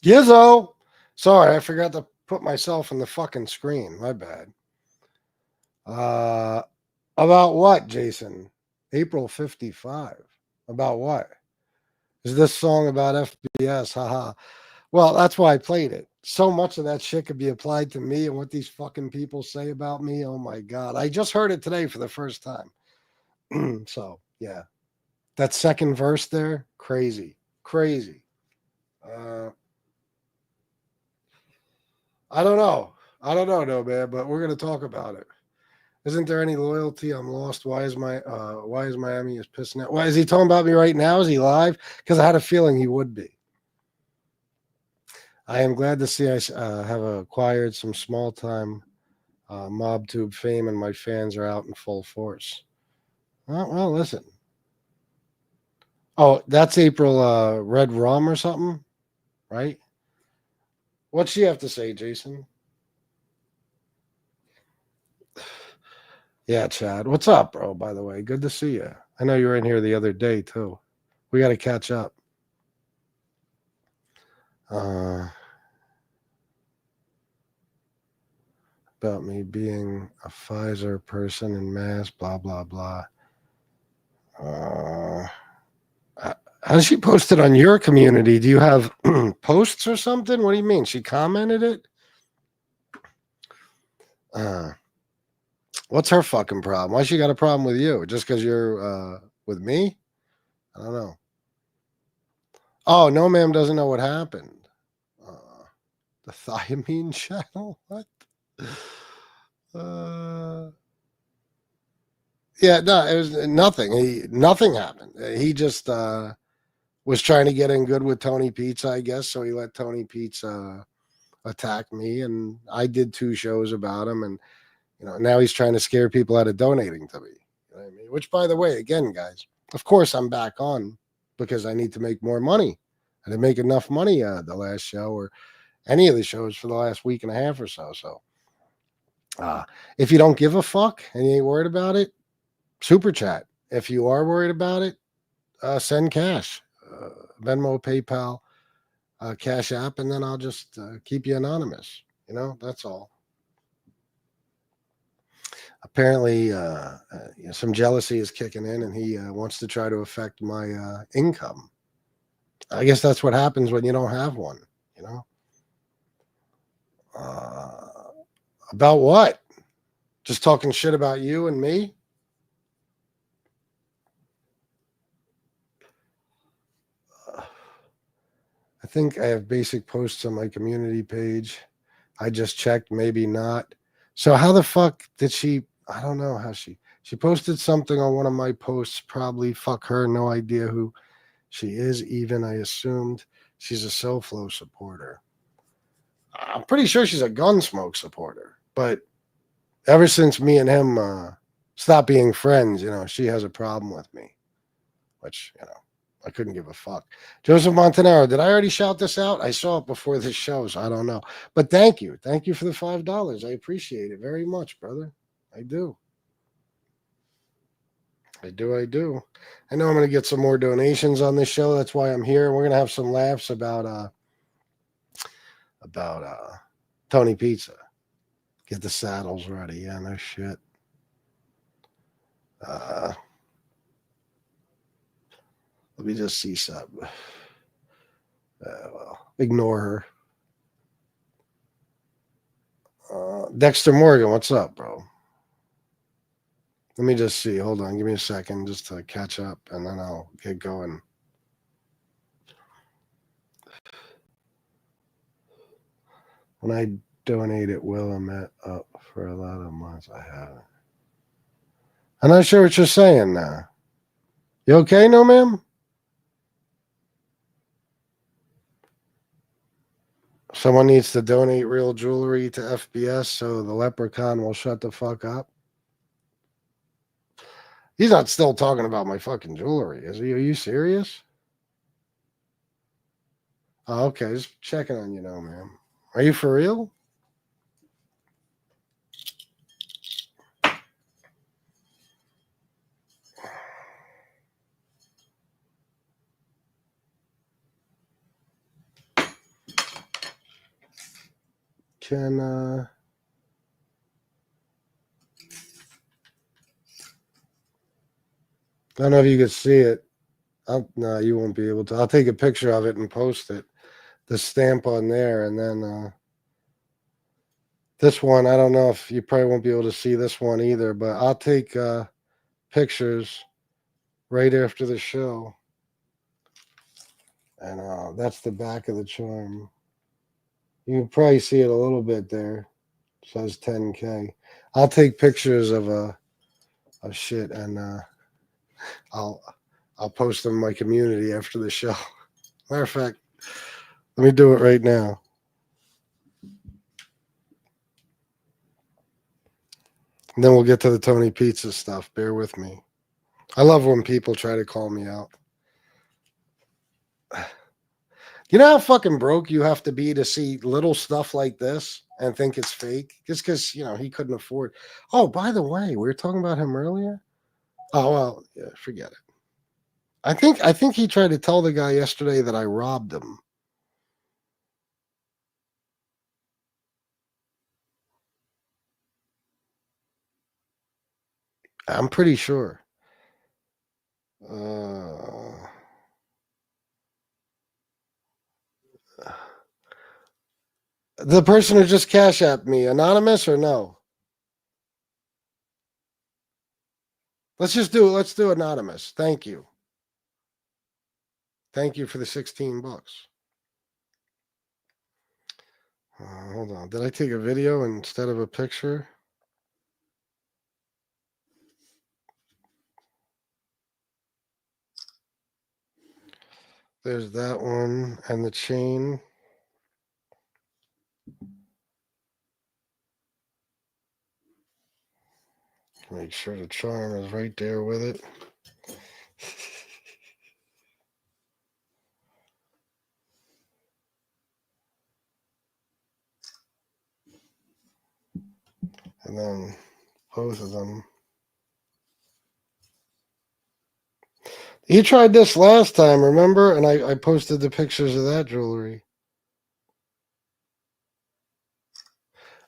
Gizzo. Sorry, I forgot to put myself in the fucking screen. My bad. Uh, about what, Jason? April 55. About what? Is this song about FBS? Haha. Well, that's why I played it. So much of that shit could be applied to me and what these fucking people say about me. Oh my God. I just heard it today for the first time. So, yeah. That second verse there, crazy. Crazy. Uh, I don't know. I don't know, no, man, but we're going to talk about it. Isn't there any loyalty? I'm lost. Why is Miami is pissing out? Why is he talking about me right now? Is he live? Because I had a feeling he would be. I am glad to see I have acquired some small time MobTube fame, and my fans are out in full force. Well, listen. Oh, that's April Red Rum or something, right? What's she have to say, Jason? Yeah, Chad. What's up, bro? By the way, good to see you. I know you were in here the other day too. We got to catch up. Uh, about me being a Pfizer person in mass, blah blah blah. Uh, how does she post it on your community? Do you have posts or something? What do you mean? She commented it? Uh, what's her fucking problem? Why she got a problem with you? Just because you're with me? I don't know. Oh, no, ma'am doesn't know what happened. The thiamine channel? What? Uh, yeah, no, it was nothing. Nothing happened. He just was trying to get in good with Tony Pizza, I guess. So he let Tony Pizza attack me, and I did 2 shows about him, and now he's trying to scare people out of donating to me. You know what I mean? Which, by the way, again, guys, of course I'm back on because I need to make more money. I didn't make enough money the last show or any of the shows for the last week and a half or so. So uh, if you don't give a fuck and you ain't worried about it, super chat. If you are worried about it, send cash, Venmo, PayPal, Cash App, and then I'll just keep you anonymous. That's all. Apparently, some jealousy is kicking in, and he wants to try to affect my income. I guess that's what happens when you don't have one. You know. Uh, about what? Just talking shit about you and me? I think I have basic posts on my community page. I just checked, maybe not. So how the fuck did she? I don't know how she posted something on one of my posts. Probably fuck her. No idea who she is. Even I assumed she's a SoFlo supporter. I'm pretty sure she's a Gunsmoke supporter. But ever since me and him stopped being friends, she has a problem with me, which I couldn't give a fuck. Joseph Montanaro, did I already shout this out? I saw it before this show, so I don't know. But thank you. Thank you for the $5. I appreciate it very much, brother. I do. I do. I do. I know I'm going to get some more donations on this show. That's why I'm here. We're going to have some laughs about Tony Pizza. Get the saddles ready. Yeah, no shit. Let me just see something. Well, ignore her. Dexter Morgan, what's up, bro? Let me just see. Hold on. Give me a second just to catch up, and then I'll get going. When I donate, it will emit up for a lot of months. I haven't. I'm not sure what you're saying now. You okay, no, ma'am? Someone needs to donate real jewelry to FBS so the leprechaun will shut the fuck up. He's not still talking about my fucking jewelry, is he? Are you serious? Oh, okay. Just checking on you now, ma'am. Are you for real? can I don't know if you can see it. No, you won't be able to. I'll take a picture of it and post it. The stamp on there, and then this one, I don't know if you probably won't be able to see this one either, but I'll take pictures right after the show. And that's the back of the charm. You can probably see it a little bit there. It says 10K. I'll take pictures of shit, and I'll post them in my community after the show. Matter of fact, let me do it right now. And then we'll get to the Tony Pizza stuff. Bear with me. I love when people try to call me out. You know how fucking broke you have to be to see little stuff like this and think it's fake? Just because, he couldn't afford. Oh, by the way, we were talking about him earlier. Oh, well, yeah, forget it. I think he tried to tell the guy yesterday that I robbed him. I'm pretty sure. The person who just cash apped me, anonymous or no? Let's do anonymous. Thank you. Thank you for the $16. Hold on. Did I take a video instead of a picture? There's that one and the chain. Make sure the charm is right there with it. And then both of them. He tried this last time, remember? And I posted the pictures of that jewelry.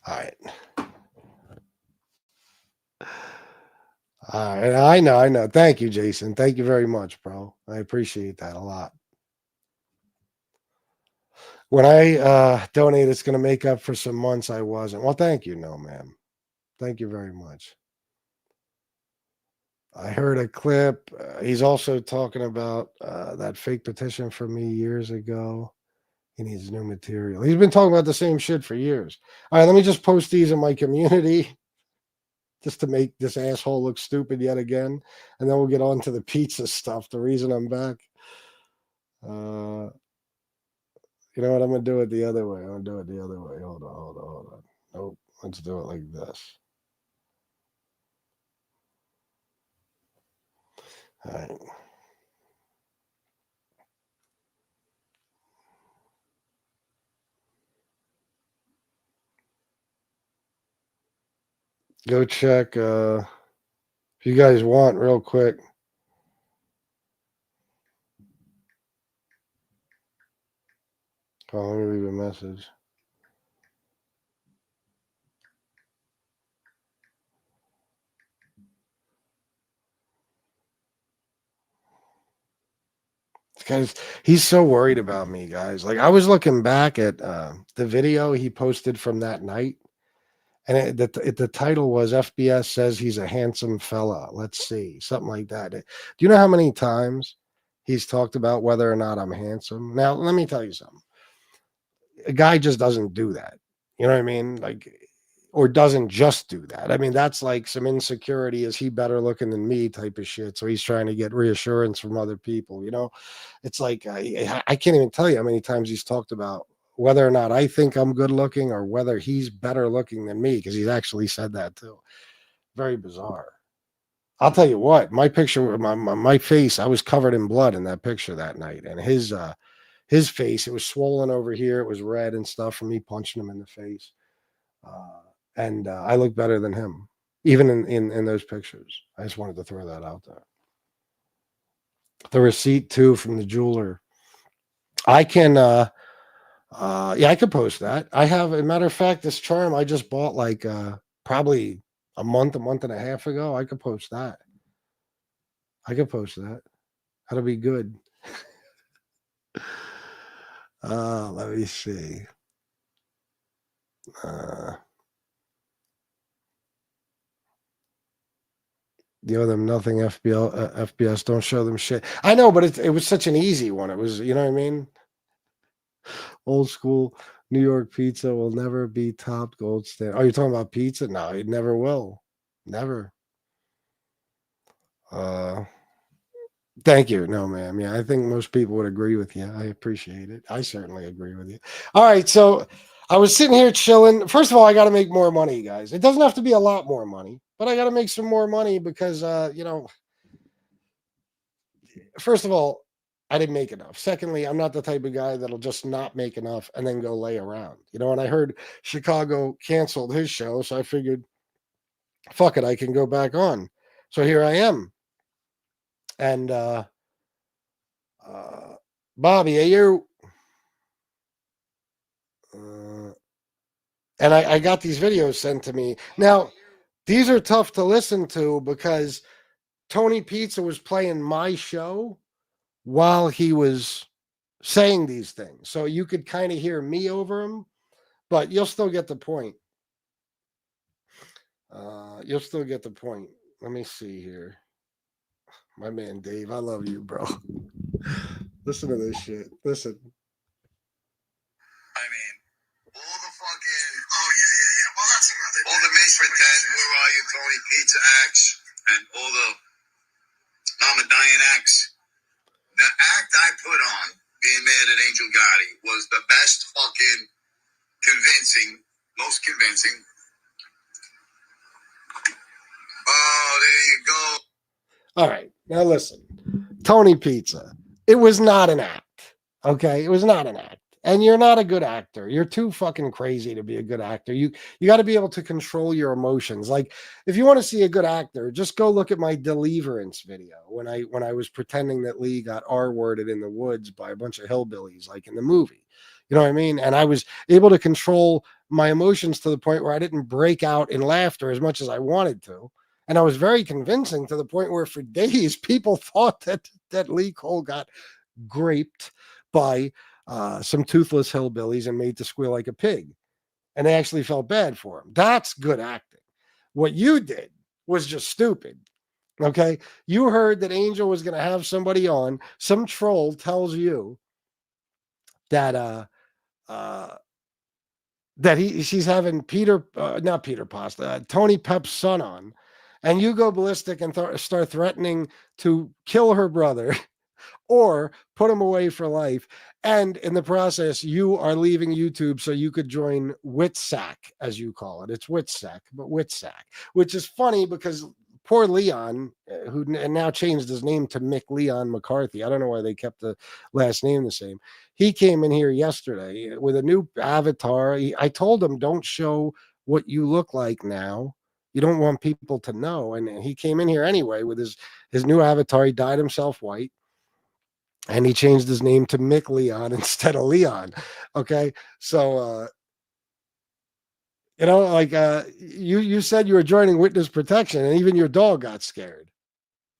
All right. All right. I know. Thank you, Jason. Thank you very much, bro. I appreciate that a lot. When I donate, it's going to make up for some months I wasn't. Well, thank you. No, ma'am. Thank you very much. I heard a clip. He's also talking about that fake petition from me years ago. He needs new material. He's been talking about the same shit for years. All right, let me just post these in my community just to make this asshole look stupid yet again. And then we'll get on to the pizza stuff. The reason I'm back. You know what? I'm going to do it the other way. Hold on. Nope. Let's do it like this. All right. Go check if you guys want real quick. Oh, let me leave a message. Guys, he's so worried about me, guys. Like I was looking back at the video he posted from that night, and the title was FBS says he's a handsome fella. Let's see, something like that. Do you know how many times he's talked about whether or not I'm handsome? Now, let me tell you something. A guy just doesn't do that. You know what I mean? Like, or doesn't just do that. I mean, that's like some insecurity. Is he better looking than me type of shit? So he's trying to get reassurance from other people. It's like I can't even tell you how many times he's talked about whether or not I think I'm good looking or whether he's better looking than me, because he's actually said that too. Very bizarre. I'll tell you what, my picture, my face, I was covered in blood in that picture that night, and his face, it was swollen over here, it was red and stuff from me punching him in the face. And I look better than him, even in those pictures. I just wanted to throw that out there. The receipt too from the jeweler. I can Yeah, I could post that. I have, a matter of fact, this charm I just bought like probably a month and a half ago. I could post that. I could post that. That'll be good. Let me see. Uh, you owe them nothing, FBS. Don't show them shit. I know, but it was such an easy one. It was, you know what I mean? Old school New York pizza will never be topped gold standard. Oh, you're talking about pizza? No, it never will. Never. Uh, Thank you. No, ma'am. Yeah, I think most people would agree with you. I appreciate it. I certainly agree with you. All right. So I was sitting here chilling. First of all, I got to make more money, guys. It doesn't have to be a lot more money, but I got to make some more money because, first of all, I didn't make enough. Secondly, I'm not the type of guy that'll just not make enough and then go lay around. And I heard Chicago canceled his show. So I figured, fuck it, I can go back on. So here I am. And, Bobby, are you? And I got these videos sent to me. Now, these are tough to listen to because Tony Pizza was playing my show while he was saying these things. So you could kind of hear me over him, but you'll still get the point. You'll still get the point. Let me see here. My man Dave, I love you, bro. Listen to this shit. Listen. I mean, all the fucking, oh yeah. Well, that's another. All the Mace Pretend, Where Are You, Tony Pizza acts, and all the Mama Diane acts. The act I put on, being mad at Angel Gotti, was the best fucking most convincing. Oh, there you go. All right, now listen, Tony Pizza. It was not an act. Okay, it was not an act. And you're not a good actor. You're too fucking crazy to be a good actor. You got to be able to control your emotions. Like if you want to see a good actor, just go look at my Deliverance video when I was pretending that Lee got R-worded in the woods by a bunch of hillbillies, like in the movie. You know what I mean? And I was able to control my emotions to the point where I didn't break out in laughter as much as I wanted to. And I was very convincing to the point where for days people thought that Lee Cole got graped by some toothless hillbillies and made to squeal like a pig. And they actually felt bad for him. That's good acting. What you did was just stupid. Okay. You heard that Angel was going to have somebody on. Some troll tells you that, she's having not Peter Pasta, Tony Pep's son on. And you go ballistic and start threatening to kill her brother or put him away for life. And in the process, you are leaving YouTube so you could join Witsack, as you call it. It's Witsack, but Witsack, which is funny because poor Leon, who now changed his name to Mick Leon McCarthy. I don't know why they kept the last name the same. He came in here yesterday with a new avatar. I told him, don't show what you look like now. You don't want people to know. And he came in here anyway with his new avatar. He dyed himself white. And he changed his name to Mick Leon instead of Leon. Okay. So, you said you were joining witness protection and even your dog got scared.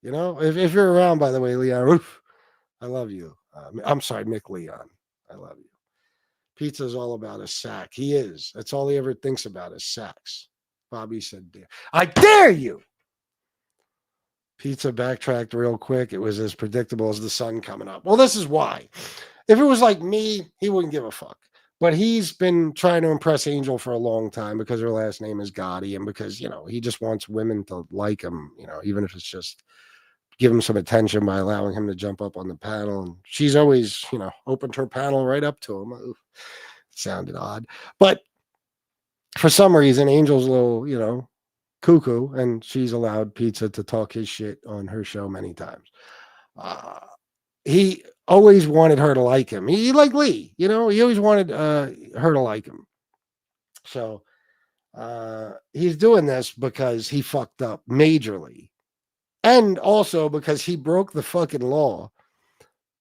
If you're around, by the way, Leon, oof, I love you. I'm sorry, Mick Leon. I love you. Pizza's all about a sack. He is. That's all he ever thinks about is sex. Bobby said, dare. I dare you. Pizza backtracked real quick. It was as predictable as the sun coming up. Well, this is why. If it was like me, he wouldn't give a fuck. But he's been trying to impress Angel for a long time because her last name is Gotti and because, he just wants women to like him, even if it's just give him some attention by allowing him to jump up on the panel. And she's always, opened her panel right up to him. Ooh, it sounded odd. But for some reason, Angel's a little, cuckoo, and she's allowed Pizza to talk his shit on her show many times. He always wanted her to like him. He like Lee, he always wanted her to like him. So he's doing this because he fucked up majorly. And also because he broke the fucking law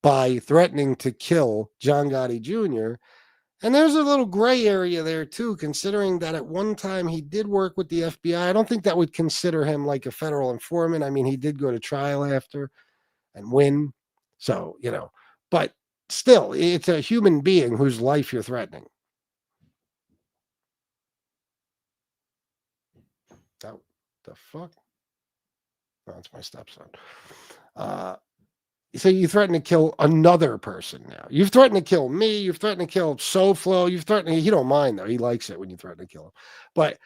by threatening to kill John Gotti Jr. And there's a little gray area there too, considering that at one time he did work with the FBI. I don't think that would consider him like a federal informant. I mean, he did go to trial after and win. So, but still, it's a human being whose life you're threatening. Oh, the fuck? Oh, that's my stepson. So you threaten to kill another person now. You've threatened to kill me. You've threatened to kill SoFlo. You've threatened. He don't mind though. He likes it when you threaten to kill him. But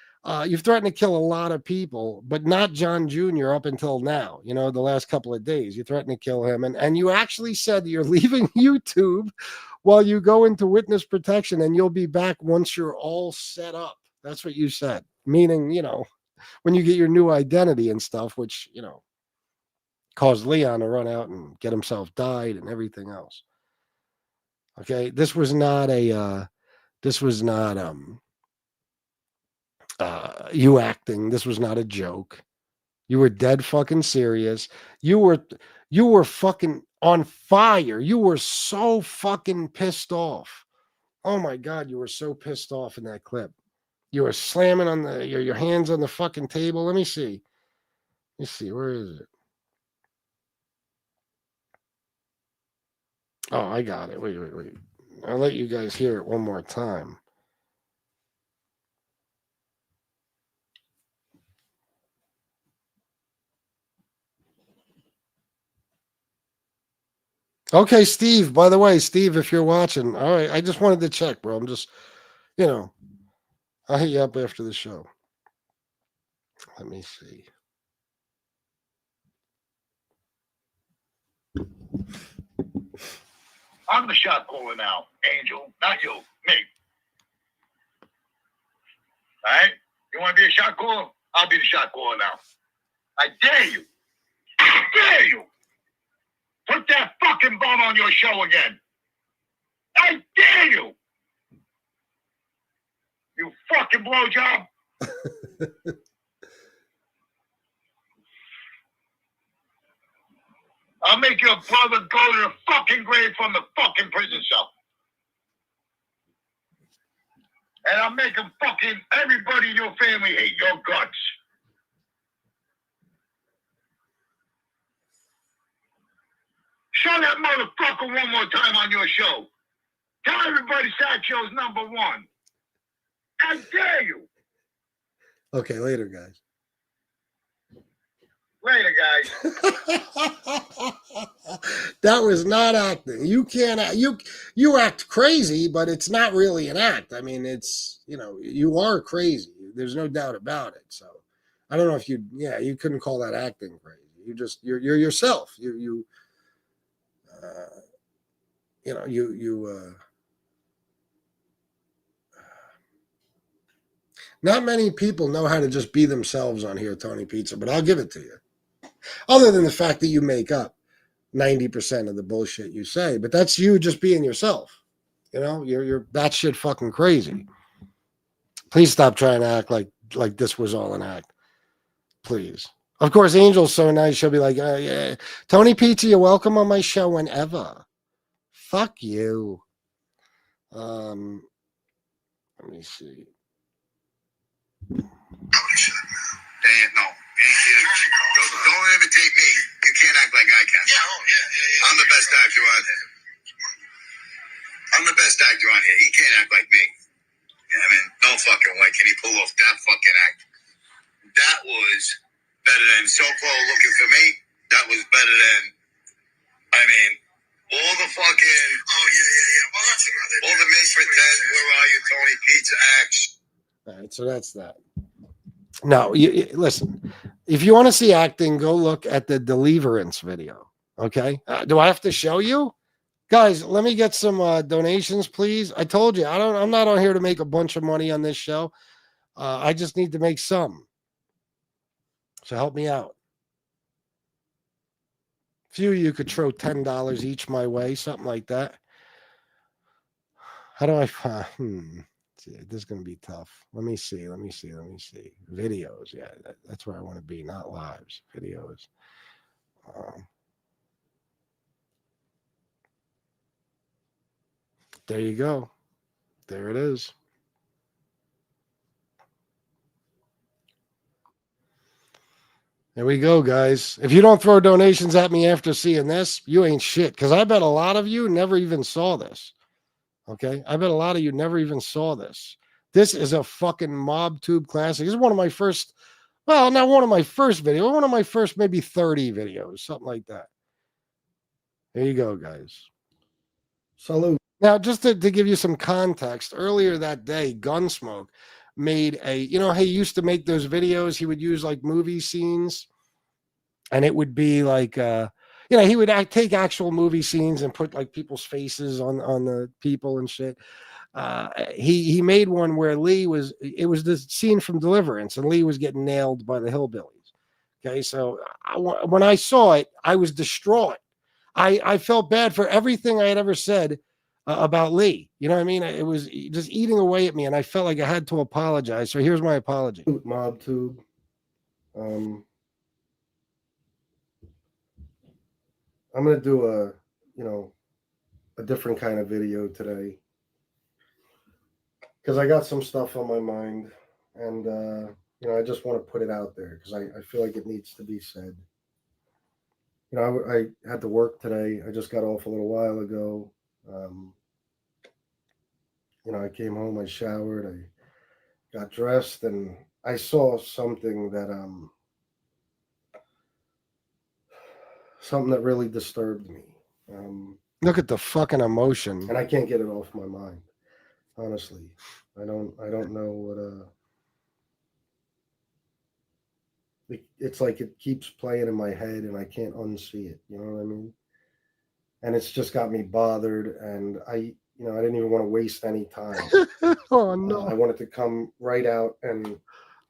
you've threatened to kill a lot of people, but not John Jr. up until now. The last couple of days, you threatened to kill him, and you actually said that you're leaving YouTube while you go into witness protection, and you'll be back once you're all set up. That's what you said. Meaning, when you get your new identity and stuff, which caused Leon to run out and get himself died and everything else. Okay, this was not you acting. This was not a joke. You were dead fucking serious. You were fucking on fire. You were so fucking pissed off. Oh my God, you were so pissed off in that clip. You were slamming on your hands on the fucking table. Let me see. Where is it? Oh, I got it. Wait. I'll let you guys hear it one more time. Okay, Steve, by the way, Steve, if you're watching, all right, I just wanted to check, bro. I'm just, I'll hit you up after the show. Let me see. I'm the shot caller now, Angel, not you, me. All right? You want to be a shot caller? I'll be the shot caller now. I dare you. I dare you. Put that fucking bum on your show again. I dare you. You fucking blowjob. I'll make your brother go to the fucking grave from the fucking prison cell. And I'll make him fucking everybody in your family hate your guts. Show that motherfucker one more time on your show. Tell everybody Satcho's number one. I dare you. Okay, later, guys. Later, guys. That was not acting. You can't act. You act crazy, but it's not really an act. I mean, it's you are crazy. There's no doubt about it. So I don't know if you couldn't call that acting crazy. You're yourself. Not many people know how to just be themselves on here, Tony Pizza, but I'll give it to you. Other than the fact that you make up 90% of the bullshit you say, but that's you just being yourself. You're batshit fucking crazy. Please stop trying to act like this was all an act. Please. Of course, Angel's so nice. She'll be like, yeah. Tony Pizza, you're welcome on my show whenever. Fuck you. Let me see. Don't imitate me. You can't act like I can. Yeah. I'm the best actor on here. He can't act like me. No fucking way can he pull off that fucking act. That was better than SoFlo looking for me. That was better than, all the fucking, well, that's another. All the Mace Pretend, Where Are You, Tony Pizza acts. All right, so that's that. No, listen. If you want to see acting, go look at the Deliverance video. Okay. Do I have to show you? Guys, let me get some donations, please. I told you, I'm not on here to make a bunch of money on this show. I just need to make some. So help me out. A few of you could throw $10 each my way, something like that. How do I see, this is going to be tough. Let me see. Videos. Yeah, that's where I want to be, not lives. Videos. There you go. There it is. There we go, guys. If you don't throw donations at me after seeing this, you ain't shit. Because I bet a lot of you never even saw this. Okay? I bet a lot of you never even saw this. This is a fucking MobTube classic. This is one of my first, well, not one of my first videos, one of my first maybe 30 videos, something like that. There you go, guys. Salute. Now, just to give you some context, earlier that day, Gunsmoke made a, you know, he used to make those videos. He would use like movie scenes, and it would be like, you know, he would take actual movie scenes and put like people's faces on the people and shit. He made one where Lee was, it was the scene from Deliverance, and Lee was getting nailed by the hillbillies. Okay, so when I saw it, I was distraught. I felt bad for everything I had ever said about Lee. You know what I mean? It was just eating away at me, and I felt like I had to apologize. So here's my apology. MobTube. I'm going to do a, you know, a different kind of video today, because I got some stuff on my mind, and, you know, I just want to put it out there because I feel like it needs to be said. You know, I had to work today. I just got off a little while ago. You know, I came home, I showered, I got dressed, and I saw something that really disturbed me. Look at the fucking emotion, and I can't get it off my mind. Honestly, I don't know what it's like it keeps playing in my head, and I can't unsee it. You know what I mean? And it's just got me bothered, and I didn't even want to waste any time. Oh no! I wanted to come right out and,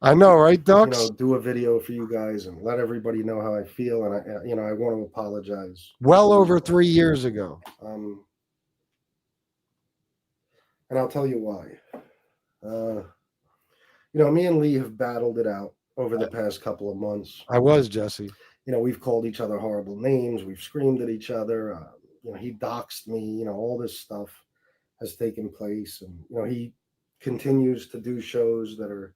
I know, right, Ducks? You know, do a video for you guys and let everybody know how I feel, and I want to apologize. Well over 3 years ago. And I'll tell you why. You know, me and Lee have battled it out over the past couple of months. I was, Jesse. You know, we've called each other horrible names. We've screamed at each other. You know, he doxed me. You know, all this stuff has taken place. And, you know, he continues to do shows that are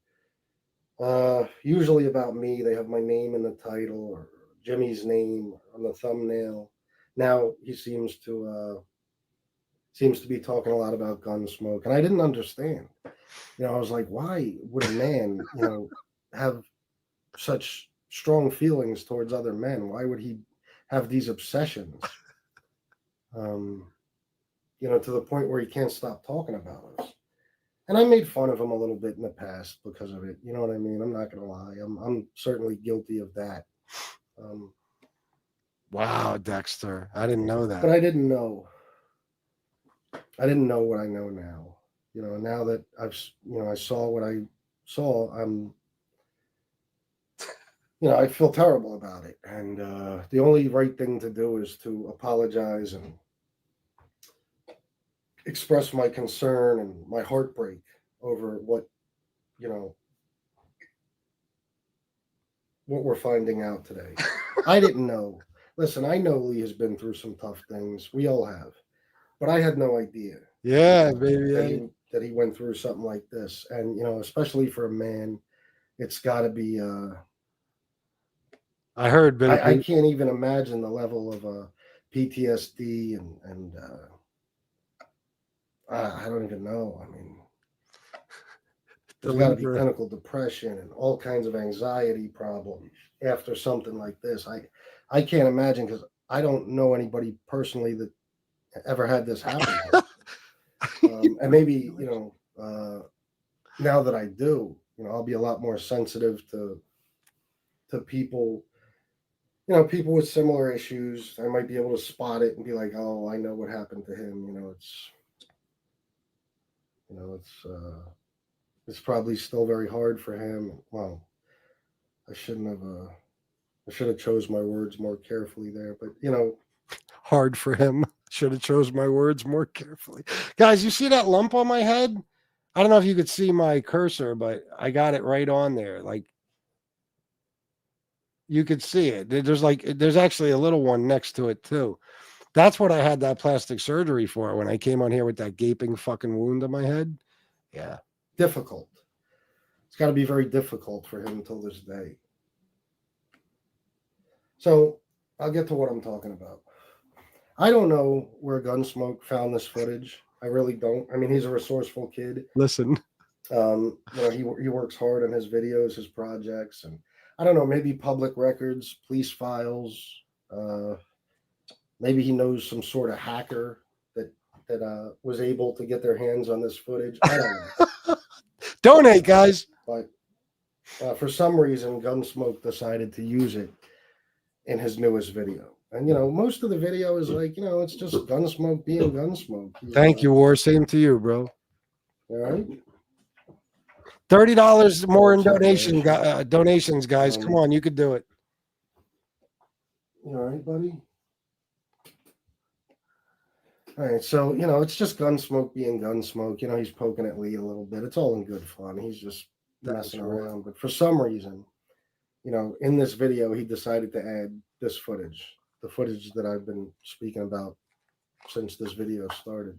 usually about me. They have my name in the title or Jimmy's name on the thumbnail. Now he seems to be talking a lot about Gunsmoke. And I didn't understand. You know, I was like, why would a man, you know, have such strong feelings towards other men? Why would he have these obsessions? You know, to the point where he can't stop talking about us. And I made fun of him a little bit in the past because of it. You know what I mean? I'm not gonna lie. I'm certainly guilty of that. Wow, Dexter, I didn't know that. But I didn't know what I know now. You know, now that I saw what I saw, I feel terrible about it. And the only right thing to do is to apologize and express my concern and my heartbreak over what we're finding out today. I didn't know. Listen, I know Lee has been through some tough things. We all have. But I had no idea. Yeah, baby. That he went through something like this. And, you know, especially for a man, it's got to be I heard, but I can't even imagine the level of PTSD and I don't even know. I mean, there's got to be clinical depression and all kinds of anxiety problems after something like this. I can't imagine, because I don't know anybody personally that ever had this happen. And maybe, now that I do, I'll be a lot more sensitive to people. People with similar issues. I might be able to spot it and be like, "Oh, I know what happened to him." It's probably still very hard for him. Well, I shouldn't have. I should have chose my words more carefully there. But hard for him. Should have chose my words more carefully. Guys, you see that lump on my head? I don't know if you could see my cursor, but I got it right on there. Like, you could see it. There's actually a little one next to it too. That's what I had that plastic surgery for when I came on here with that gaping fucking wound on my head. Yeah. Difficult. It's got to be very difficult for him until this day. So I'll get to what I'm talking about. I don't know where Gunsmoke found this footage. I really don't. I mean, he's a resourceful kid. Listen. He works hard on his videos, his projects, and I don't know, maybe public records, police files. Maybe he knows some sort of hacker that was able to get their hands on this footage. I don't know. Donate, guys. But for some reason, Gunsmoke decided to use it in his newest video. And, most of the video is like, it's just Gunsmoke being Gunsmoke. Thank you, War. Same to you, bro. All right. $30 more in donations, guys. Come on, you could do it. You all right, buddy? All right, so, it's just Gunsmoke being Gunsmoke. He's poking at Lee a little bit. It's all in good fun. He's just messing around. But for some reason, in this video, he decided to add this footage, the footage that I've been speaking about since this video started.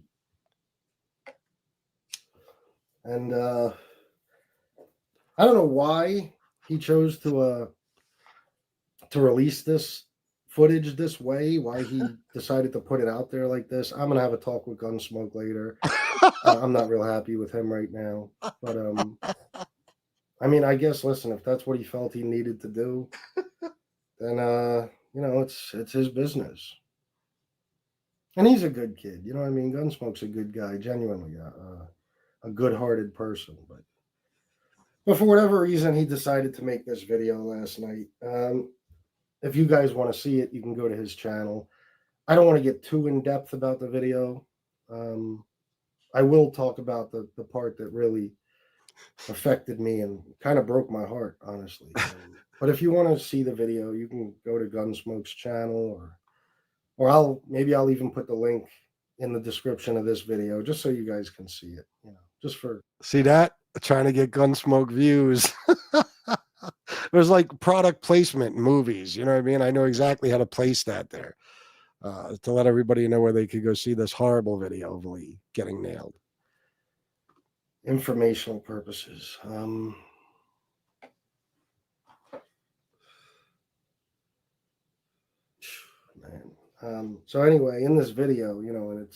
And I don't know why he chose to release this footage this way, why he decided to put it out there like this. I'm going to have a talk with Gunsmoke later. I'm not real happy with him right now. But, I mean, I guess, listen, if that's what he felt he needed to do, then, it's his business. And he's a good kid. You know what I mean? Gunsmoke's a good guy, genuinely a good-hearted person. But for whatever reason, he decided to make this video last night. If you guys want to see it, you can go to his channel. I don't want to get too in-depth about the video. I will talk about the part that really affected me and kind of broke my heart, honestly. But if you want to see the video, you can go to Gunsmoke's channel, or I'll even put the link in the description of this video just so you guys can see it. Just for see that, trying to get Gunsmoke views. It was like product placement in movies. You know what I mean? I know exactly how to place that there to let everybody know where they could go see this horrible video of Lee getting nailed. Informational purposes. So anyway, in this video, and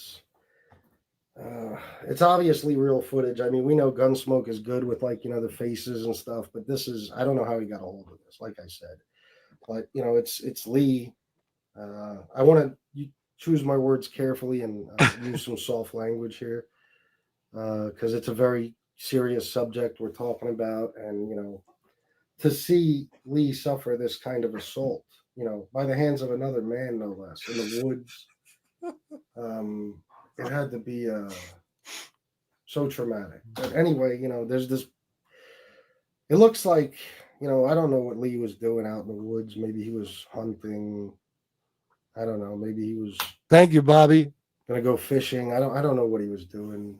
it's obviously real footage. I mean, we know Gunsmoke is good with the faces and stuff, but this is, I don't know how he got a hold of this, like I said. But it's Lee. I want to choose my words carefully and use some soft language here, because it's a very serious subject we're talking about, and to see Lee suffer this kind of assault, by the hands of another man, no less, in the woods, it had to be so traumatic. But anyway, there's this. It looks like, I don't know what Lee was doing out in the woods. Maybe he was hunting. I don't know. Maybe he was. Thank you, Bobby. Gonna go fishing. I don't know what he was doing.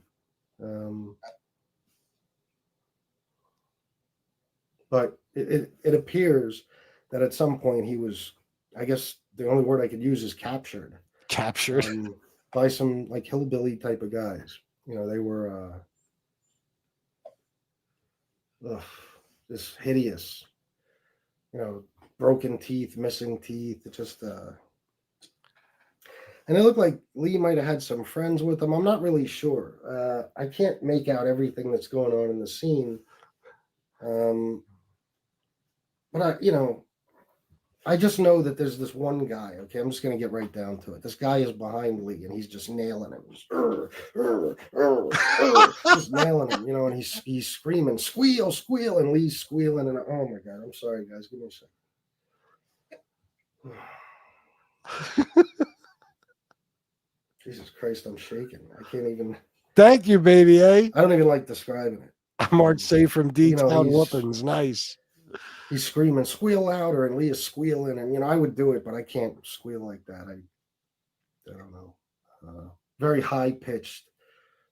But it appears that at some point he was, I guess the only word I could use is captured. Captured. By some hillbilly type of guys. They were just hideous. Broken teeth, missing teeth. It just and it looked like Lee might have had some friends with him. I'm not really sure. I can't make out everything that's going on in the scene. But I just know that there's this one guy. Okay, I'm just gonna get right down to it. This guy is behind Lee, and he's just nailing him. Just nailing him, and he's screaming, "Squeal, squeal!" and Lee's squealing. And oh my god, I'm sorry, guys. Give me a second. Jesus Christ, I'm shaking. I can't even. Thank you, baby. I don't even like describing it. I'm Mark safe from D-Town whoopings. Nice. He's screaming, "Squeal louder," and Lee is squealing, and I would do it, but I can't squeal like that. I don't know. Very high pitched,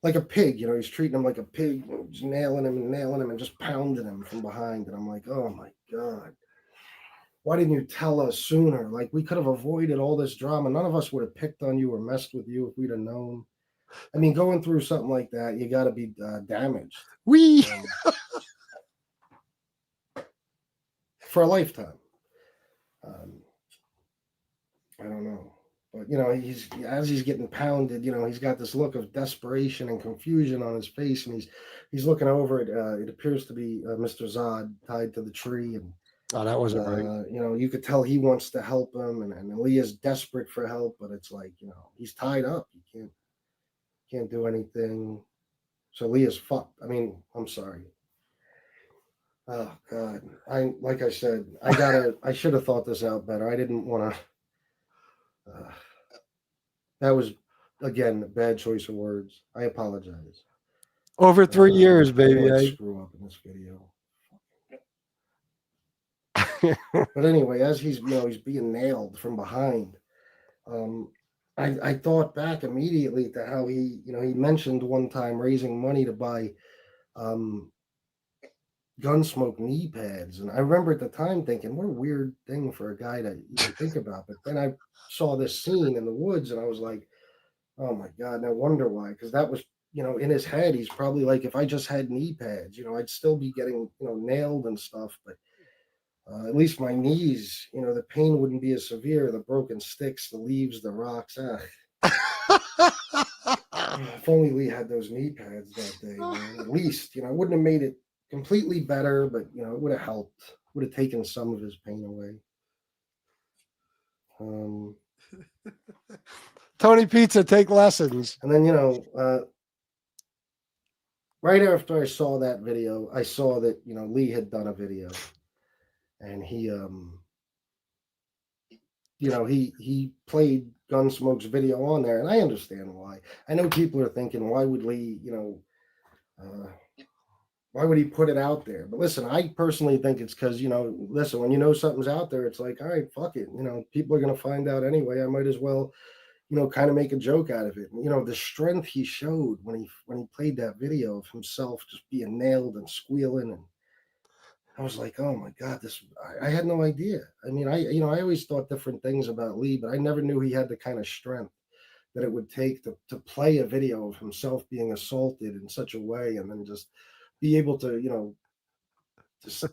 like a pig. He's treating him like a pig, just nailing him, and just pounding him from behind. And I'm like, oh my god. why didn't you tell us sooner? Like, we could have avoided all this drama. None of us would have picked on you or messed with you if we'd have known. I mean, going through something like that, you got to be damaged for a lifetime. I don't know. But, you know, as he's getting pounded, you know, he's got this look of desperation and confusion on his face, and he's looking over it. It appears to be Mr. Zod tied to the tree, and Oh, that wasn't right. you know, you could tell he wants to help him, and Lee is desperate for help, but it's like, you know, he's tied up. He can't do anything. So Lee is fucked. I mean, I'm sorry. Oh God, like I said, I should have thought this out better. I didn't want to. That was, again, a bad choice of words. I apologize. Over 3 years, I didn't, baby. like, screw up in this video. But anyway, as he's being nailed from behind, I thought back immediately to how he mentioned one time raising money to buy Gunsmoke knee pads, and I remember at the time thinking, what a weird thing for a guy to even think about. But then I saw this scene in the woods, and I was like, oh my God, no wonder why. Because that was, in his head, he's probably like, if I just had knee pads, I'd still be getting, nailed and stuff. But at least my knees, the pain wouldn't be as severe. The broken sticks, the leaves, the rocks. If only Lee had those knee pads that day, man. At least, it wouldn't have made it completely better, but, it would have helped. Would have taken some of his pain away. Tony Pizza, take lessons. And then, right after I saw that video, I saw that, Lee had done a video. And he played Gunsmoke's video on there, and I understand why. I know people are thinking, why would Lee, why would he put it out there? But listen, I personally think it's because, listen, when you know something's out there, it's like, all right, fuck it. People are going to find out anyway. I might as well, kind of make a joke out of it. And, the strength he showed when he played that video of himself just being nailed and squealing, and I was like, oh my God, I had no idea. I mean, I always thought different things about Lee, but I never knew he had the kind of strength that it would take to play a video of himself being assaulted in such a way, and then just be able to, just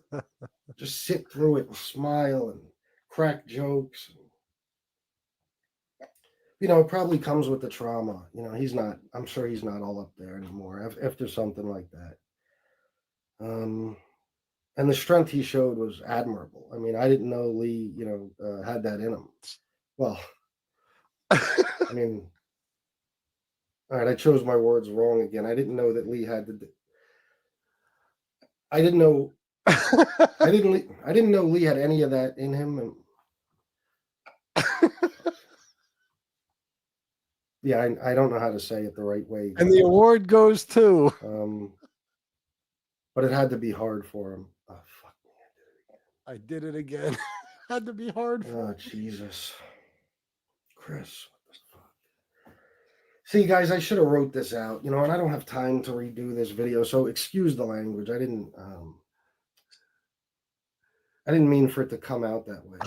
sit through it and smile and crack jokes. It probably comes with the trauma. I'm sure he's not all up there anymore after something like that. And the strength he showed was admirable. I mean, I didn't know Lee, had that in him. Well, I mean, all right, I chose my words wrong again. I didn't know that Lee had I didn't know. I didn't know Lee had any of that in him. Yeah, I don't know how to say it the right way. And the award goes to. But it had to be hard for him. Oh, fuck me. I did it again. Had to be hard for him. Jesus. Chris, what the fuck? See, guys, I should have wrote this out, and I don't have time to redo this video, so excuse the language. I didn't mean for it to come out that way.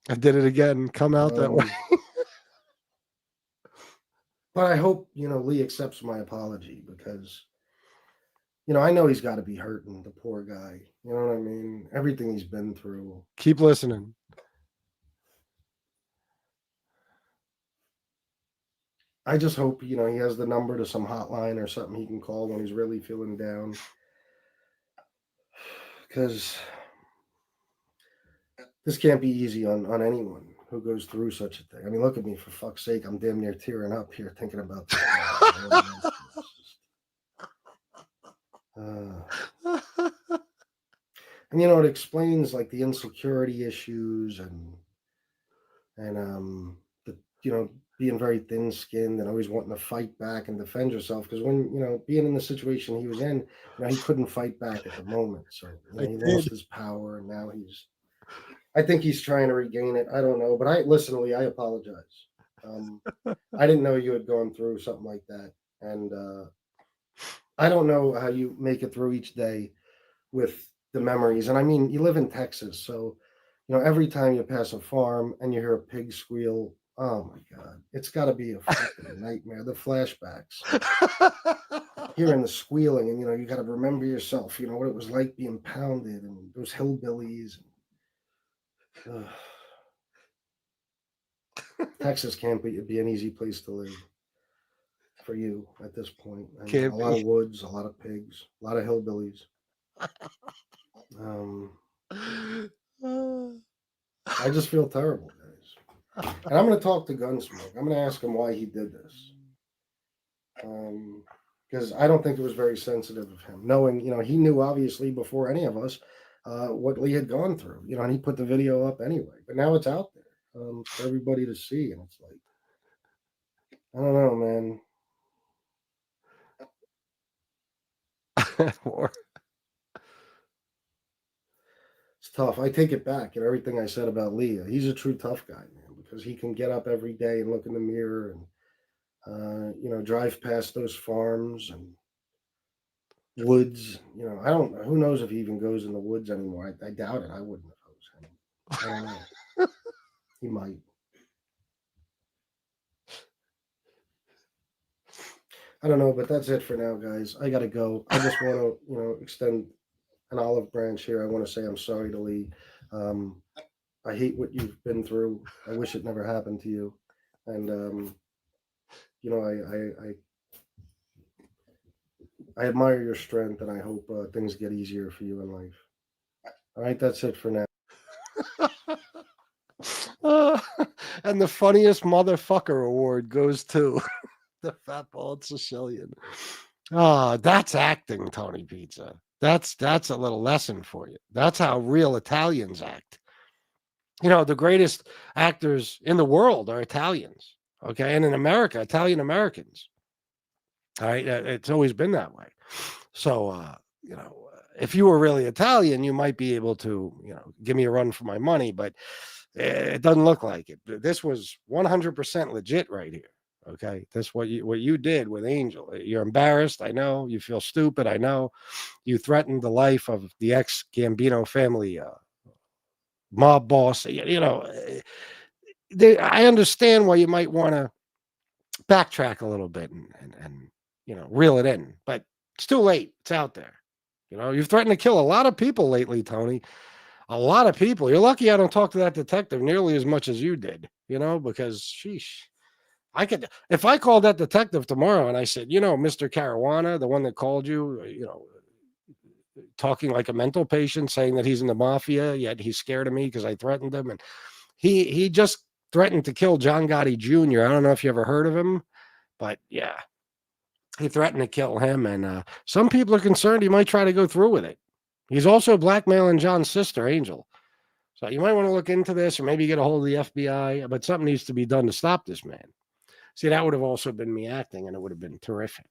I did it again. Come out that way. But I hope, Lee accepts my apology, because, I know he's got to be hurting, the poor guy. You know what I mean? Everything he's been through. Keep listening. I just hope, he has the number to some hotline or something he can call when he's really feeling down. Because this can't be easy on anyone who goes through such a thing. I mean, look at me, for fuck's sake. I'm damn near tearing up here thinking about this. And it explains, like, the insecurity issues and the being very thin-skinned and always wanting to fight back and defend yourself, because when being in the situation he was in, he couldn't fight back at the moment, so he lost his power, and now I think he's trying to regain it. I don't know, but listen, Lee, I apologize. I didn't know you had gone through something like that, and I don't know how you make it through each day with the memories. And I mean, you live in Texas, so every time you pass a farm and you hear a pig squeal, oh my god, it's got to be a fucking nightmare. The flashbacks, hearing the squealing, and you got to remember yourself, what it was like being pounded, and those hillbillies. Texas can't be an easy place to live for you at this point. And Can't a lot of be. woods, a lot of pigs, a lot of hillbillies. I just feel terrible, guys. And I'm going to talk to Gunsmoke. I'm going to ask him why he did this. Because I don't think it was very sensitive of him, knowing, he knew obviously before any of us what Lee had gone through, and he put the video up anyway. But now it's out there for everybody to see, and it's like, I don't know, man. It's tough. I take it back. Everything I said about Lee. He's a true tough guy, man, because he can get up every day and look in the mirror and drive past those farms and woods. I don't know. Who knows if he even goes in the woods anymore? I doubt it. I wouldn't if I was him. I don't know. He might. I don't know, but that's it for now, guys. I gotta go. I just want to, extend an olive branch here. I want to say I'm sorry to Lee. I hate what you've been through. I wish it never happened to you. And I admire your strength, and I hope things get easier for you in life. All right, that's it for now. And the funniest motherfucker award goes to the Fat Bald-Sicilian. That's acting, Tony Pizza. That's a little lesson for you. That's how real Italians act. The greatest actors in the world are Italians. Okay, and in America, Italian Americans. All right, it's always been that way. So, if you were really Italian, you might be able to, give me a run for my money, but it doesn't look like it. This was 100% legit right here. Okay, this what you did with Angel. You're embarrassed. I know. You feel stupid. I know. You threatened the life of the ex-Gambino family mob boss. I understand why you might want to backtrack a little bit and reel it in, but it's too late. It's out there. You've threatened to kill a lot of people lately, Tony. A lot of people. You're lucky I don't talk to that detective nearly as much as you did, because sheesh. If I called that detective tomorrow and I said, Mr. Caruana, the one that called you, talking like a mental patient, saying that he's in the mafia, yet he's scared of me because I threatened him. And he just threatened to kill John Gotti Jr. I don't know if you ever heard of him, but yeah, he threatened to kill him. And some people are concerned he might try to go through with it. He's also blackmailing John's sister, Angel. So you might want to look into this or maybe get a hold of the FBI, but something needs to be done to stop this man. See, that would have also been me acting, and it would have been terrific.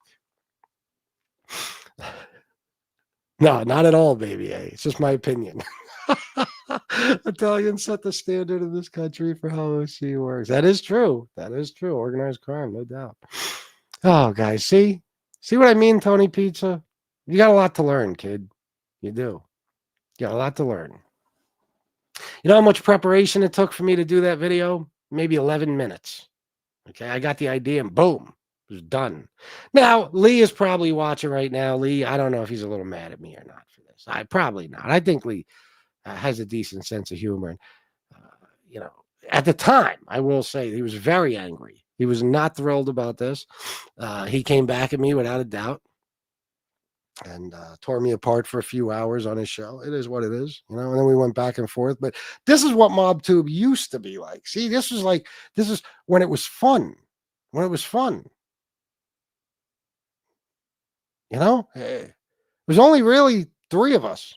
No, not at all, baby. It's just my opinion. Italians set the standard in this country for how OC works. That is true. That is true. Organized crime, no doubt. Oh, guys, see what I mean, Tony Pizza? You got a lot to learn, kid. You do. You got a lot to learn. You know how much preparation it took for me to do that video? Maybe 11 minutes. Okay, I got the idea and boom, it was done. Now, Lee is probably watching right now. Lee, I don't know if he's a little mad at me or not for this. Probably not. I think Lee has a decent sense of humor. And, at the time, I will say he was very angry. He was not thrilled about this. He came back at me without a doubt and tore me apart for a few hours on his show. It is what it is, and then we went back and forth. But this is what MobTube used to be like. See, this is when it was fun. When it was fun. It was only really three of us.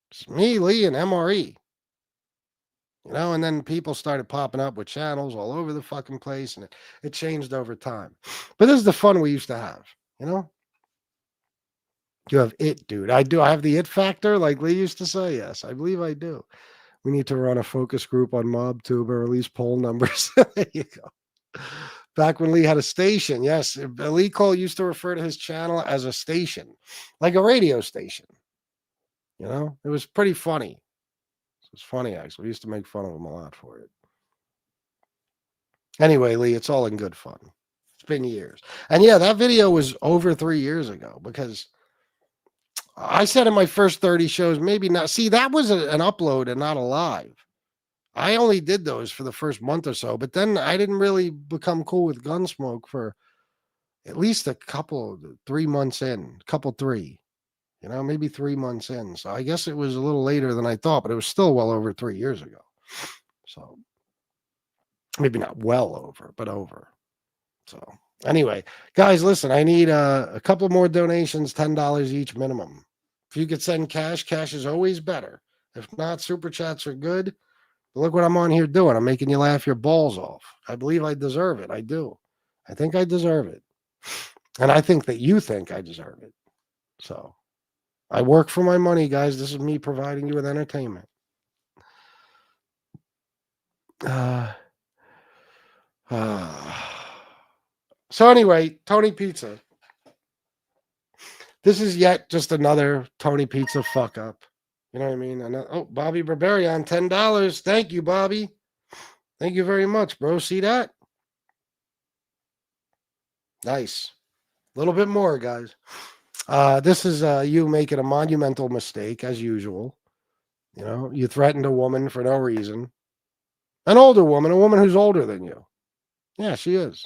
It's me, Lee, and MRE. And then people started popping up with channels all over the fucking place, and it changed over time. But this is the fun we used to have, You have it, dude. I do. I have the it factor, like Lee used to say. Yes, I believe I do. We need to run a focus group on MobTube or release poll numbers. There you go. Back when Lee had a station, yes, Lee Cole used to refer to his channel as a station, like a radio station. You know, it was pretty funny. It was funny, actually. We used to make fun of him a lot for it. Anyway, Lee, it's all in good fun. It's been years. And yeah, that video was over 3 years ago because I said in my first 30 shows, maybe not. See, that was an upload and not a live. I only did those for the first month or so, but then I didn't really become cool with Gunsmoke for at least a couple, 3 months in, three, maybe 3 months in. So I guess it was a little later than I thought, but it was still well over 3 years ago. So maybe not well over, but over. So anyway, guys, listen, I need a couple more donations, $10 each minimum. If you could send cash is always better. If not, super chats are good. But look what I'm on here doing. I'm making you laugh your balls off. I believe I deserve it. I do. I think I deserve it. And I think that you think I deserve it. So I work for my money, guys. This is me providing you with entertainment. So anyway, Tony Pizza. This is yet just another Tony Pizza fuck up. You know what I mean? Oh, Bobby Barbarian, $10. Thank you, Bobby. Thank you very much, bro. See that? Nice. A little bit more, guys. This is you making a monumental mistake, as usual. You threatened a woman for no reason. An older woman, a woman who's older than you. Yeah, she is.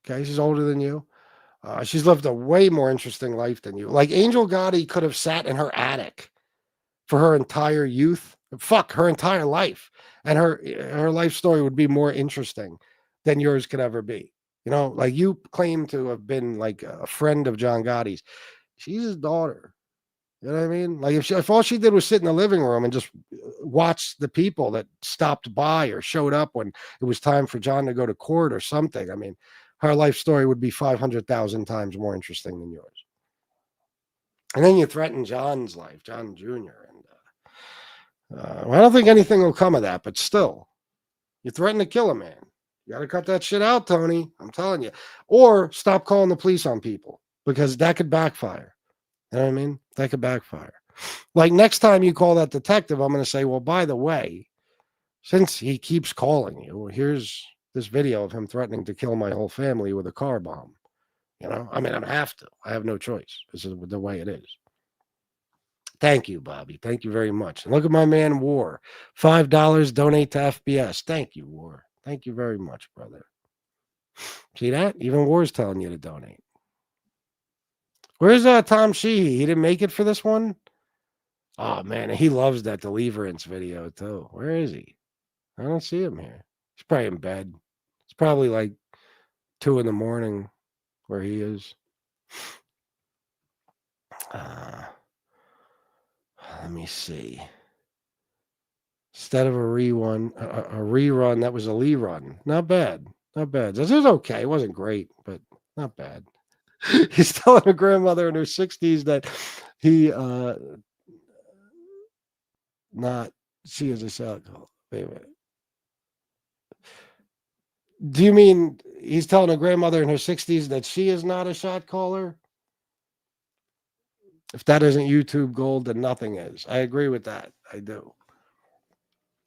Okay, she's older than you. She's lived a way more interesting life than you. Like Angel Gotti could have sat in her attic for her entire youth. Fuck, her entire life. And her life story would be more interesting than yours could ever be. Like you claim to have been like a friend of John Gotti's. She's his daughter. You know what I mean? Like if all she did was sit in the living room and just watch the people that stopped by or showed up when it was time for John to go to court or something, I mean, her life story would be 500,000 times more interesting than yours. And then you threaten John's life, John Jr. And I don't think anything will come of that, but still, you threaten to kill a man. You got to cut that shit out, Tony. I'm telling you. Or stop calling the police on people because that could backfire. You know what I mean? That could backfire. Like next time you call that detective, I'm going to say, well, by the way, since he keeps calling you, here's this video of him threatening to kill my whole family with a car bomb. I mean, I have to. I have no choice. This is the way it is. Thank you, Bobby. Thank you very much. And look at my man, War. $5 donate to FBS. Thank you, War. Thank you very much, brother. See that? Even War's telling you to donate. Where's Tom Sheehy? He didn't make it for this one? Oh, man. He loves that Deliverance video, too. Where is he? I don't see him here. He's probably in bed. It's probably like 2 a.m. where he is. Let me see. Instead of a rerun, that was a Lee run. Not bad. Not bad. This was okay. It wasn't great, but not bad. He's telling a grandmother in her 60s that she is a shot caller. Wait a minute. Do you mean he's telling a grandmother in her 60s that she is not a shot caller? If that isn't YouTube gold, then nothing is. I agree with that. I do.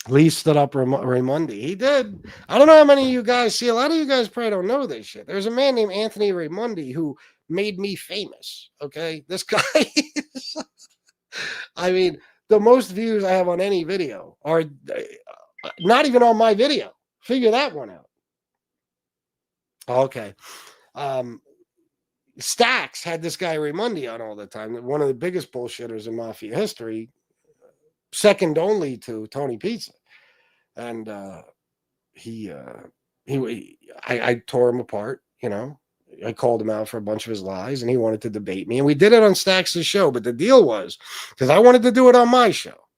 Lee stood up Raymundi. He did. I don't know how many of you guys see. A lot of you guys probably don't know this shit. There's a man named Anthony Raymundi who made me famous. Okay. This guy is, I mean, the most views I have on any video are not even on my video. Figure that one out. Okay. Stax had this guy Raymundi on all the time. One of the biggest bullshitters in Mafia history, second only to Tony Pizza. And I tore him apart, I called him out for a bunch of his lies and he wanted to debate me. And we did it on Stax's show. But the deal was, because I wanted to do it on my show.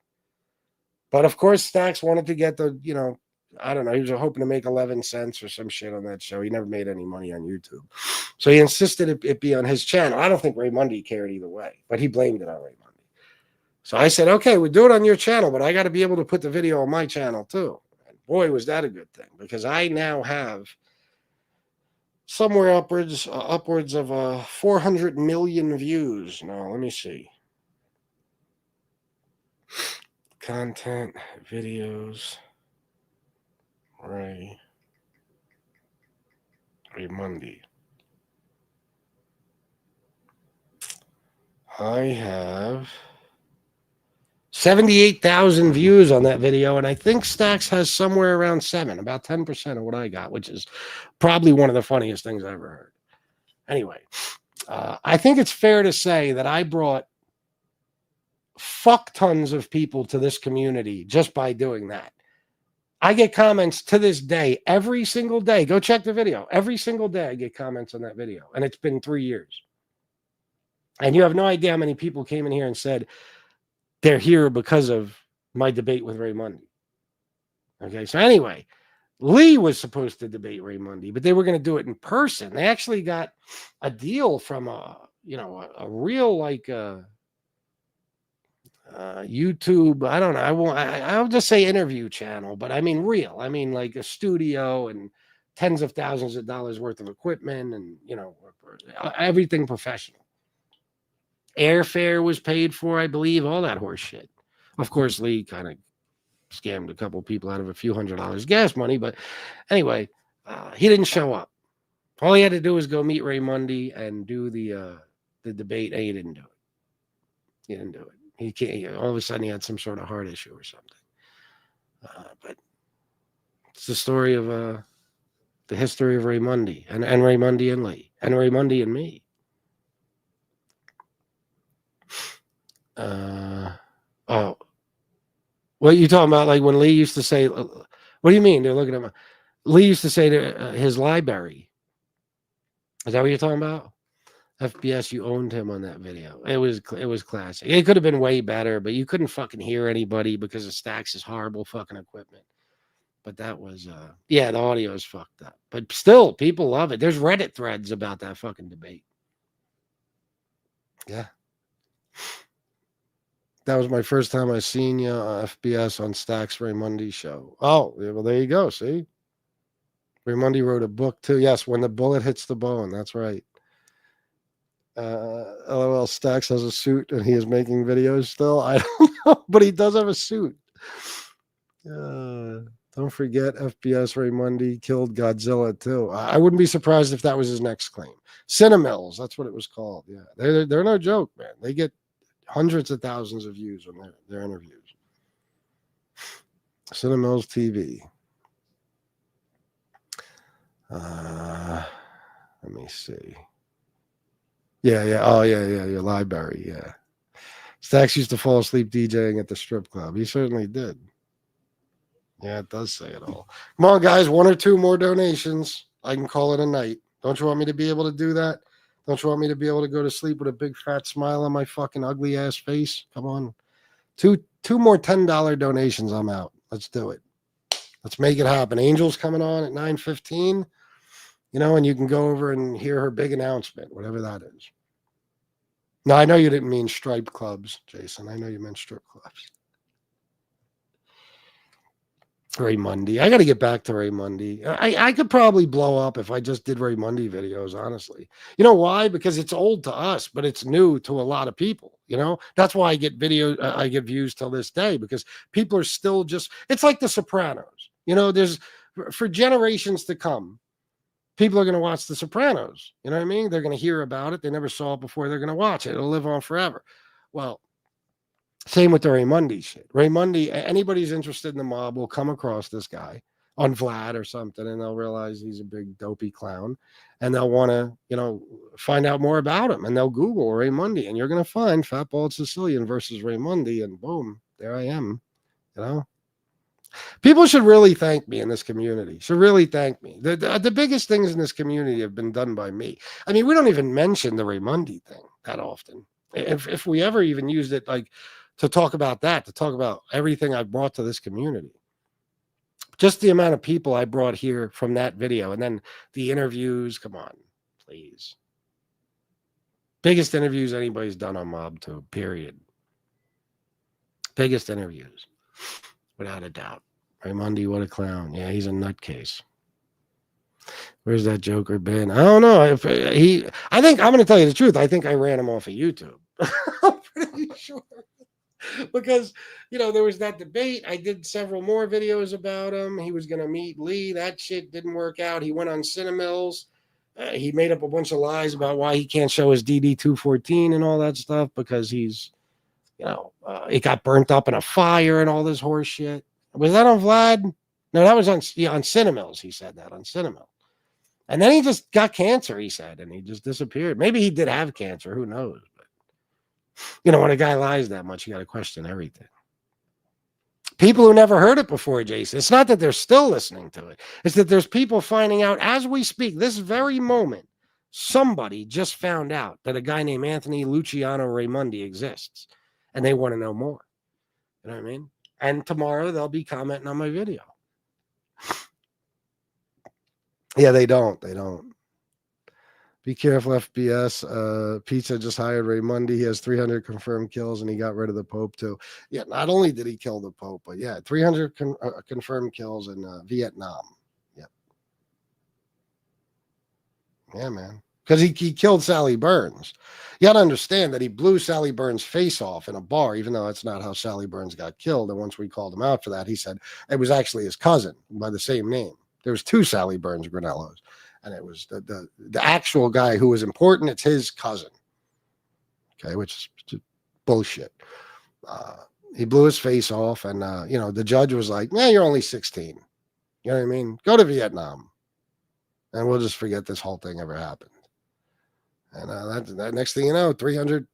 But of course, Stax wanted to get the, I don't know, he was hoping to make 11 cents or some shit on that show. He never made any money on YouTube. So he insisted it be on his channel. I don't think Raymundi cared either way, but he blamed it on Raymundi. So I said, okay, we'll do it on your channel, but I got to be able to put the video on my channel too. And boy, was that a good thing, because I now have somewhere upwards of 400 million views. Now, let me see. content, videos, Ray Monday. I have 78,000 views on that video, and I think Stacks has somewhere around 7, about 10% of what I got, which is probably one of the funniest things I ever heard. Anyway, I think it's fair to say that I brought fuck tons of people to this community just by doing that. I get comments to this day, every single day. Go check the video. Every single day I get comments on that video, and it's been 3 years. And you have no idea how many people came in here and said they're here because of my debate with Ray Monday. Okay, so anyway, Lee was supposed to debate Ray Monday, but they were going to do it in person. They actually got a deal from a real YouTube. I don't know. I'll just say interview channel, but I mean real. I mean like a studio and tens of thousands of dollars worth of equipment and everything professional. Airfare was paid for, I believe, all that horse shit. Of course, Lee kind of scammed a couple people out of a few $100s gas money, but anyway, he didn't show up. All he had to do was go meet Ray Monday and do the debate, and he didn't do it. He didn't do it. He can't. All of a sudden, he had some sort of heart issue or something. But it's the story of the history of Ray Monday and Ray Monday and Lee and Ray Monday and me. What are you talking about? Like when Lee used to say, what do you mean? They're looking at my, Lee used to say to his library. Is that what you're talking about? FBS, you owned him on that video. It was classic. It could have been way better, but you couldn't fucking hear anybody because of Stacks' horrible fucking equipment. But that was, the audio is fucked up. But still, people love it. There's Reddit threads about that fucking debate. Yeah. That was my first time I seen you FBS on Stacks Ray Monday show. Oh, well, there you go. See? Ray Monday wrote a book too. Yes, When the Bullet Hits the Bone. That's right. LOL, Stacks has a suit and he is making videos still. I don't know, but he does have a suit. Don't forget FBS Ray Monday killed Godzilla too. I wouldn't be surprised if that was his next claim. Cinemills, that's what it was called. Yeah, they're no joke, man. They get hundreds of thousands of views on their interviews. Cinemills TV. Let me see. Yeah. Oh, yeah. Your library. Yeah. Stacks used to fall asleep DJing at the strip club. He certainly did. Yeah, it does say it all. Come on, guys. 1 or 2 more donations. I can call it a night. Don't you want me to be able to do that? Don't you want me to be able to go to sleep with a big fat smile on my fucking ugly ass face? Come on. Two more $10 donations. I'm out. Let's do it. Let's make it happen. Angel's coming on at 9:15. And you can go over and hear her big announcement, whatever that is. No, I know you didn't mean striped clubs, Jason. I know you meant strip clubs. Ray Monday. I got to get back to Ray Monday. I could probably blow up if I just did Ray Monday videos, honestly. You know why? Because it's old to us, but it's new to a lot of people. That's why I get views till this day, because people are still it's like The Sopranos. There's for generations to come, people are going to watch The Sopranos. You know what I mean? They're going to hear about it. They never saw it before. They're going to watch it. It'll live on forever. Well, same with the Ray Monday shit. Ray Monday, anybody's interested in the mob will come across this guy on Vlad or something, and they'll realize he's a big dopey clown, and they'll want to, find out more about him, and they'll Google Ray Monday, and you're going to find Fat Bald-Sicilian versus Ray Monday, and boom, there I am, People should really thank me in this community. Should really thank me. The biggest things in this community have been done by me. I mean, we don't even mention the Ray Monday thing that often. If we ever even used it to talk about everything I brought to this community. Just the amount of people I brought here from that video, and then the interviews. Come on, please. Biggest interviews anybody's done on MobTube, period. Biggest interviews, without a doubt. Ray Monday, what a clown. Yeah, he's a nutcase. Where's that Joker been? I don't know. I think I'm going to tell you the truth. I think I ran him off of YouTube. I'm pretty sure. Because, there was that debate. I did several more videos about him. He was going to meet Lee. That shit didn't work out. He went on Cinemills. He made up a bunch of lies about why he can't show his DD-214 and all that stuff because he's, it got burnt up in a fire and all this horse shit. Was that on Vlad? No, that was on Cinemills. He said that on Cinemills. And then he just got cancer, he said, and he just disappeared. Maybe he did have cancer. Who knows? But, when a guy lies that much, you got to question everything. People who never heard it before, Jason, it's not that they're still listening to it. It's that there's people finding out as we speak, this very moment, somebody just found out that a guy named Anthony Luciano Raimondi exists, and they want to know more. You know what I mean? And tomorrow they'll be commenting on my video. Yeah, they don't. They don't. Be careful, FBS. Pizza just hired Raimondi. He has 300 confirmed kills, and he got rid of the Pope, too. Yeah, not only did he kill the Pope, but, 300 confirmed kills in Vietnam. Yep. Yeah, man. Because he killed Sally Burns. You got to understand that he blew Sally Burns' face off in a bar, even though that's not how Sally Burns got killed. And once we called him out for that, he said it was actually his cousin by the same name. There was 2 Sally Burns Granellos. And it was the actual guy who was important. It's his cousin. Okay, which is bullshit. He blew his face off, and the judge was like, "Yeah, you're only 16. You know what I mean? Go to Vietnam, and we'll just forget this whole thing ever happened." And that next thing you know, 300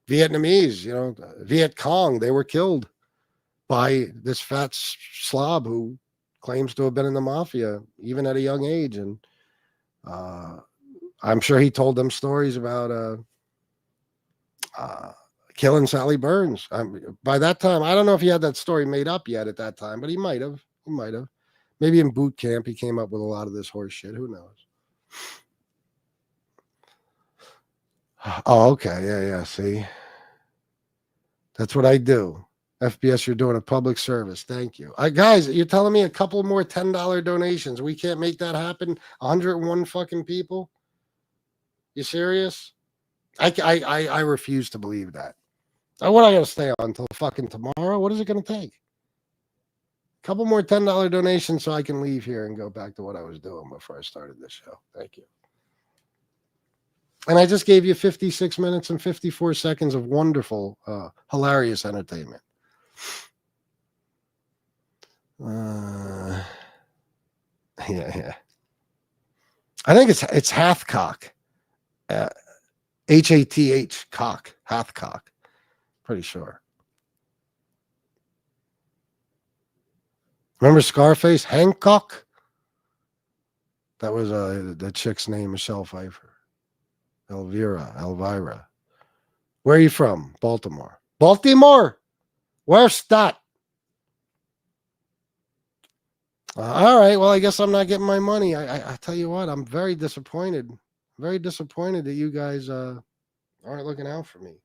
Vietnamese, Viet Cong, they were killed by this fat slob who claims to have been in the mafia even at a young age. And I'm sure he told them stories about killing Sally Burns. By that time, I don't know if he had that story made up yet at that time, but he might have. Maybe in boot camp he came up with a lot of this horse shit. Who knows? Oh, okay. Yeah. See, that's what I do. FBS, you're doing a public service. Thank you. Guys, you're telling me a couple more $10 donations. We can't make that happen? 101 fucking people? You serious? I refuse to believe that. What I got to stay on until fucking tomorrow? What is it going to take? A couple more $10 donations so I can leave here and go back to what I was doing before I started this show. Thank you. And I just gave you 56 minutes and 54 seconds of wonderful, hilarious entertainment. Yeah. I think it's Hathcock. Hath cock. Hathcock. Pretty sure. Remember Scarface? Hancock? That was the chick's name, Michelle Pfeiffer. Elvira. Where are you from? Baltimore. Where's that? All right. Well, I guess I'm not getting my money. I tell you what, I'm very disappointed. Very disappointed that you guys aren't looking out for me.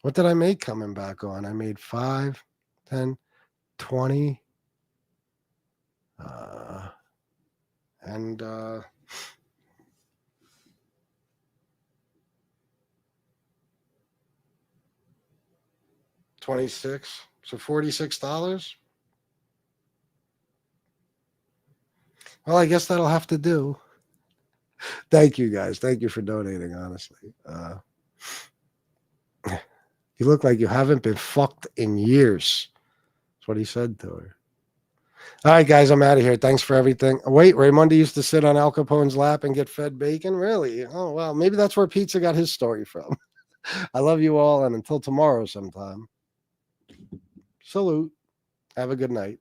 What did I make coming back on? I made 5, 10, 20. And 26. So $46. Well, I guess that'll have to do. Thank you, guys. Thank you for donating, honestly. You look like you haven't been fucked in years. That's what he said to her. All right, guys, I'm out of here. Thanks for everything. Wait, Raimondi used to sit on Al Capone's lap and get fed bacon? Really? Oh, well, maybe that's where Pizza got his story from. I love you all, and until tomorrow sometime. Salute. Have a good night.